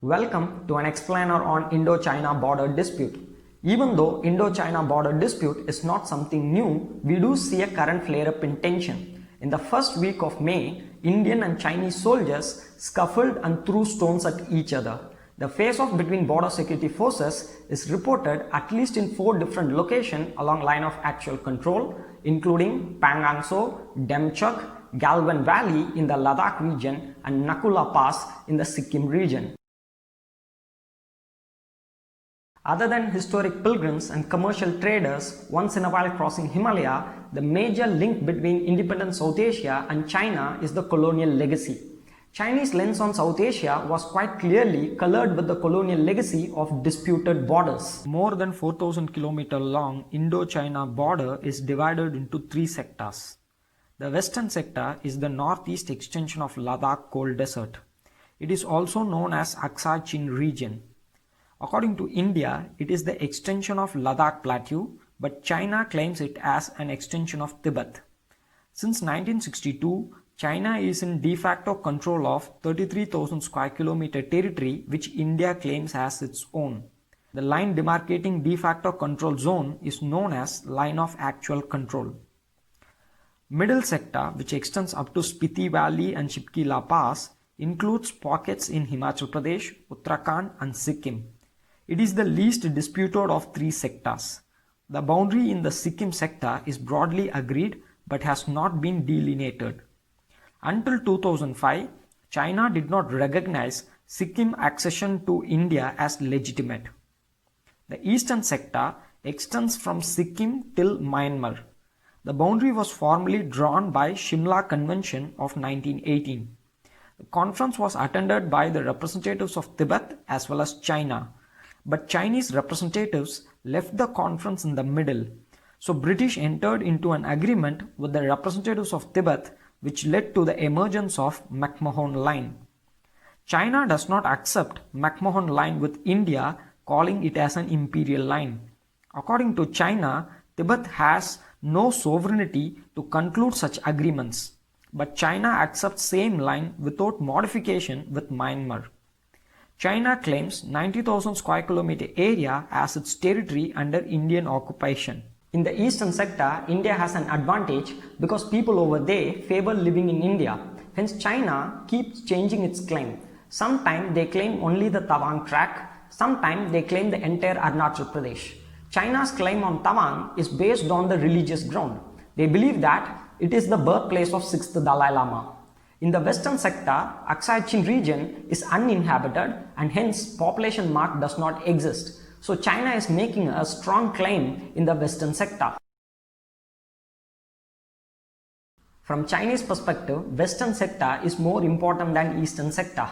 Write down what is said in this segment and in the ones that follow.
Welcome to an explainer on Indo-China border dispute. Even though Indo-China border dispute is not something new, we do see a current flare-up in tension. In the first week of May, Indian and Chinese soldiers scuffled and threw stones at each other. The face-off between border security forces is reported at least in 4 different locations along line of actual control, including Pangangso, Demchok, Galwan Valley in the Ladakh region and Nakula Pass in the Sikkim region. Other than historic pilgrims and commercial traders once in a while crossing Himalaya, the major link between independent South Asia and China is the colonial legacy. Chinese lens on South Asia was quite clearly colored with the colonial legacy of disputed borders. More than 4,000 km long Indo-China border is divided into 3 sectors. The western sector is the northeast extension of Ladakh cold desert. It is also known as Aksai Chin region. According to India, it is the extension of Ladakh plateau, but China claims it as an extension of Tibet. Since 1962, China is in de facto control of 33,000 square kilometer territory which India claims as its own. The line demarcating de facto control zone is known as line of actual control. Middle sector, which extends up to Spiti Valley and Shipki La Pass, includes pockets in Himachal Pradesh, Uttarakhand and Sikkim. It is the least disputed of 3 sectors. The boundary in the Sikkim sector is broadly agreed but has not been delineated. Until 2005, China did not recognize Sikkim accession to India as legitimate. The eastern sector extends from Sikkim till Myanmar. The boundary was formally drawn by Shimla Convention of 1918. The conference was attended by the representatives of Tibet as well as China. But Chinese representatives left the conference in the middle. So British entered into an agreement with the representatives of Tibet, which led to the emergence of McMahon Line. China does not accept McMahon Line with India, calling it as an imperial line. According to China, Tibet has no sovereignty to conclude such agreements. But China accepts same line without modification with Myanmar. China claims 90,000 square kilometer area as its territory under Indian occupation. In the eastern sector, India has an advantage because people over there favor living in India. Hence, China keeps changing its claim. Sometimes they claim only the Tawang tract, sometimes they claim the entire Arunachal Pradesh. China's claim on Tawang is based on the religious ground. They believe that it is the birthplace of 6th Dalai Lama. In the western sector, Aksai Chin region is uninhabited and hence population mark does not exist. So China is making a strong claim in the western sector. From Chinese perspective, western sector is more important than eastern sector.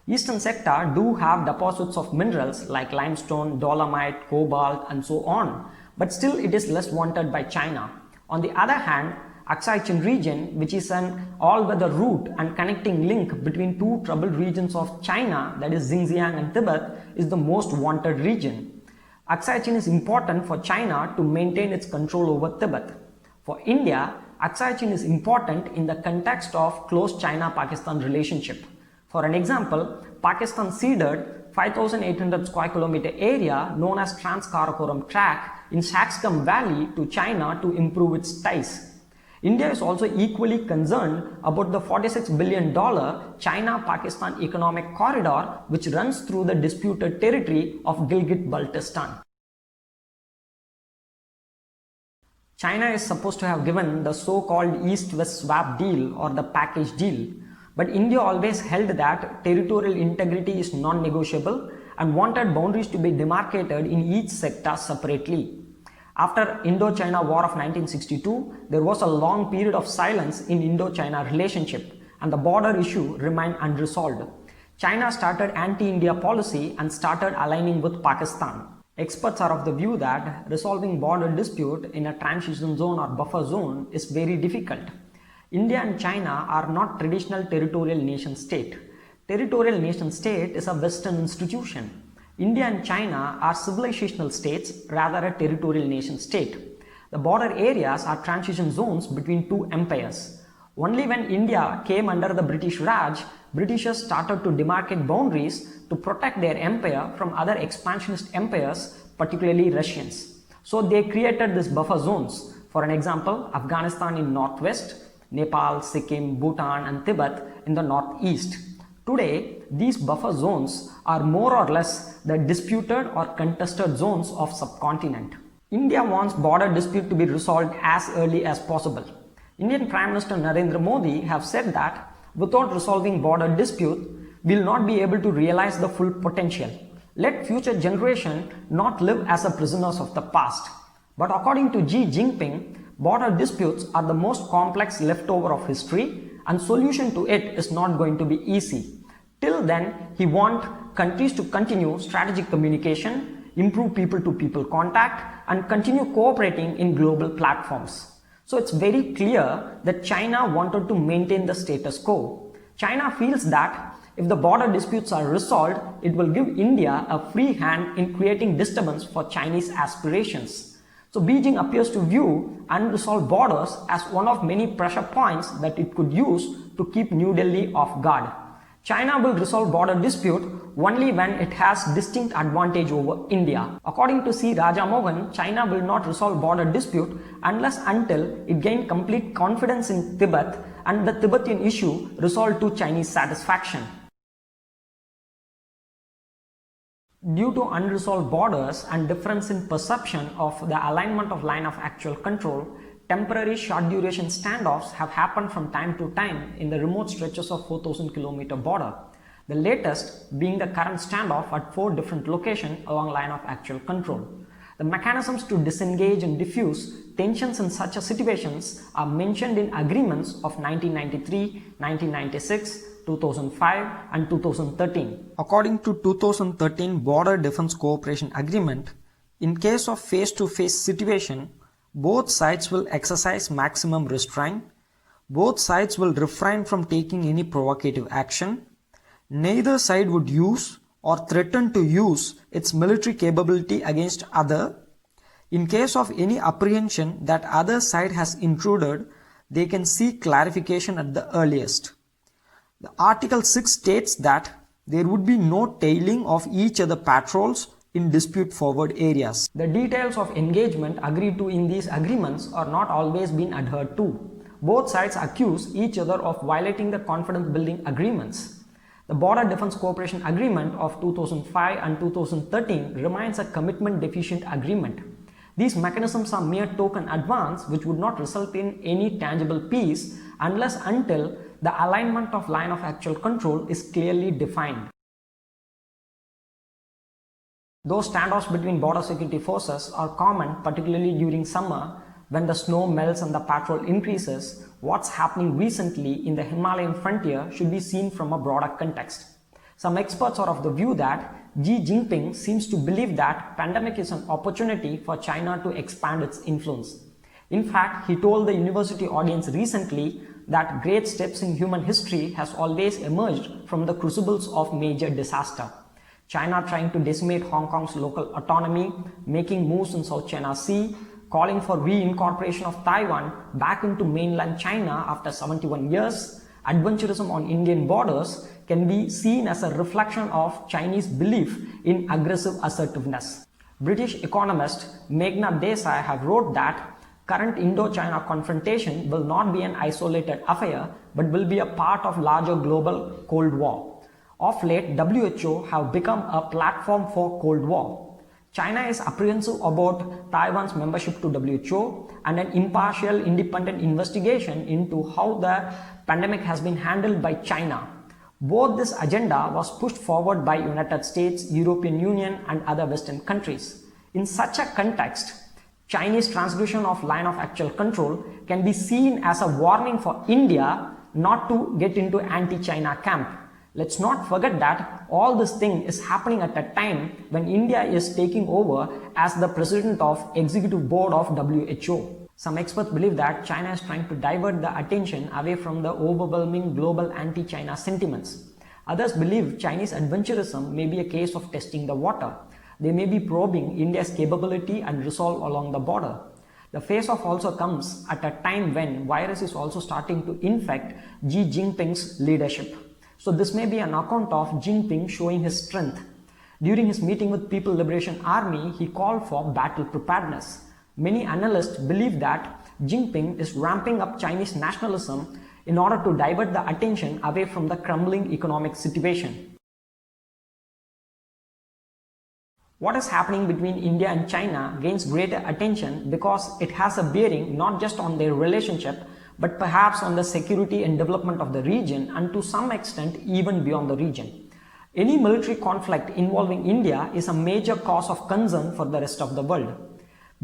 Eastern sector do have deposits of minerals like limestone, dolomite, cobalt and so on, but still it is less wanted by China. On the other hand, Aksai Chin region, which is an all-weather route and connecting link between 2 troubled regions of China, that is Xinjiang and Tibet, is the most wanted region. Aksai Chin is important for China to maintain its control over Tibet. For India, Aksai Chin is important in the context of close China-Pakistan relationship. For an example, Pakistan ceded 5,800 square kilometer area known as Trans-Karakoram Tract in Saxgam Valley to China to improve its ties. India is also equally concerned about the $46 billion China-Pakistan economic corridor which runs through the disputed territory of Gilgit-Baltistan. China is supposed to have given the so-called East-West swap deal or the package deal, but India always held that territorial integrity is non-negotiable and wanted boundaries to be demarcated in each sector separately. After Indo-China War of 1962, there was a long period of silence in Indo-China relationship and the border issue remained unresolved. China started anti-India policy and started aligning with Pakistan. Experts are of the view that resolving border dispute in a transition zone or buffer zone is very difficult. India and China are not traditional territorial nation state. Territorial nation state is a Western institution. India and China are civilizational states rather a territorial nation state. The border areas are transition zones between 2 empires. Only when India came under the British Raj Britishers started to demarcate boundaries to protect their empire from other expansionist empires, particularly Russians. So they created these buffer zones. For an example, Afghanistan in northwest, Nepal, Sikkim, Bhutan and Tibet in the northeast. Today, these buffer zones are more or less the disputed or contested zones of subcontinent. India wants border dispute to be resolved as early as possible. Indian Prime Minister Narendra Modi have said that without resolving border dispute, we will not be able to realize the full potential. Let future generation not live as a prisoners of the past. But according to Xi Jinping, border disputes are the most complex leftover of history and solution to it is not going to be easy. Till then, he wants countries to continue strategic communication, improve people-to-people contact and continue cooperating in global platforms. So it's very clear that China wanted to maintain the status quo. China feels that if the border disputes are resolved, it will give India a free hand in creating disturbance for Chinese aspirations. So Beijing appears to view unresolved borders as one of many pressure points that it could use to keep New Delhi off guard. China will resolve border dispute only when it has distinct advantage over India. According to C. Rajamohan, China will not resolve border dispute unless until it gains complete confidence in Tibet and the Tibetan issue resolved to Chinese satisfaction. Due to unresolved borders and difference in perception of the alignment of line of actual control, temporary short duration standoffs have happened from time to time in the remote stretches of 4,000 km border. The latest being the current standoff at 4 different locations along line of actual control. The mechanisms to disengage and diffuse tensions in such situations are mentioned in agreements of 1993, 1996, 2005 and 2013. According to 2013 Border Defense Cooperation Agreement, in case of face-to-face situation, both sides will exercise maximum restraint, both sides will refrain from taking any provocative action, neither side would use or threaten to use its military capability against other. In case of any apprehension that other side has intruded, they can seek clarification at the earliest. The Article 6 states that there would be no tailing of each other patrols in dispute forward areas. The details of engagement agreed to in these agreements are not always been adhered to. Both sides accuse each other of violating the confidence building agreements. The Border Defense Cooperation Agreement of 2005 and 2013 remains a commitment deficient agreement. These mechanisms are mere token advance which would not result in any tangible peace unless until the alignment of line of actual control is clearly defined. Though standoffs between border security forces are common, particularly during summer when the snow melts and the patrol increases, what's happening recently in the Himalayan frontier should be seen from a broader context. Some experts are of the view that Xi Jinping seems to believe that pandemic is an opportunity for China to expand its influence. In fact, he told the university audience recently that great steps in human history has always emerged from the crucibles of major disaster. China trying to decimate Hong Kong's local autonomy, making moves in South China Sea, calling for reincorporation of Taiwan back into mainland China after 71 years, adventurism on Indian borders can be seen as a reflection of Chinese belief in aggressive assertiveness. British economist Meghna Desai have wrote that current Indo-China confrontation will not be an isolated affair but will be a part of larger global Cold War. Of late, WHO have become a platform for Cold War. China is apprehensive about Taiwan's membership to WHO and an impartial independent investigation into how the pandemic has been handled by China. Both this agenda was pushed forward by United States, European Union and other Western countries. In such a context, Chinese transgression of line of actual control can be seen as a warning for India not to get into anti-China camp. Let's not forget that all this thing is happening at a time when India is taking over as the president of executive board of WHO. Some experts believe that China is trying to divert the attention away from the overwhelming global anti-China sentiments. Others believe Chinese adventurism may be a case of testing the water. They may be probing India's capability and resolve along the border. The face-off also comes at a time when virus is also starting to infect Xi Jinping's leadership. So this may be an account of Jinping showing his strength. During his meeting with People Liberation Army, he called for battle preparedness. Many analysts believe that Jinping is ramping up Chinese nationalism in order to divert the attention away from the crumbling economic situation. What is happening between India and China gains greater attention because it has a bearing not just on their relationship but perhaps on the security and development of the region, and to some extent even beyond the region. Any military conflict involving India is a major cause of concern for the rest of the world.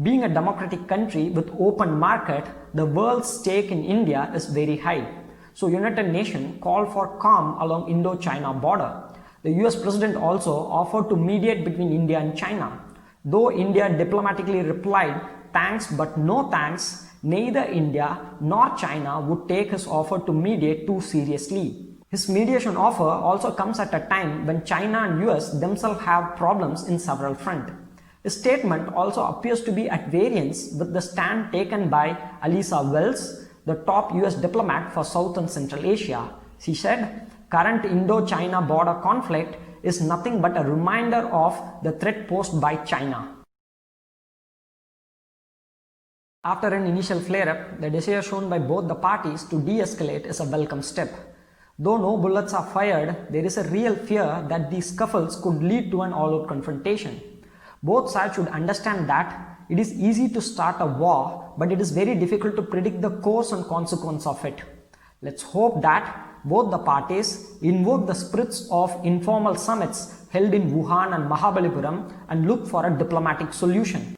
Being a democratic country with open market, the world's stake in India is very high. So United Nations called for calm along Indo China border. The US President also offered to mediate between India and China. Though India diplomatically replied, "Thanks but no thanks," neither India nor China would take his offer to mediate too seriously. His mediation offer also comes at a time when China and US themselves have problems in several fronts. His statement also appears to be at variance with the stand taken by Alisa Wells, the top US diplomat for South and Central Asia. She said, "Current Indo-China border conflict is nothing but a reminder of the threat posed by China." After an initial flare-up, the desire shown by both the parties to de-escalate is a welcome step. Though no bullets are fired, there is a real fear that these scuffles could lead to an all-out confrontation. Both sides should understand that it is easy to start a war, but it is very difficult to predict the course and consequence of it. Let's hope that both the parties invoke the spirits of informal summits held in Wuhan and Mahabalipuram and look for a diplomatic solution.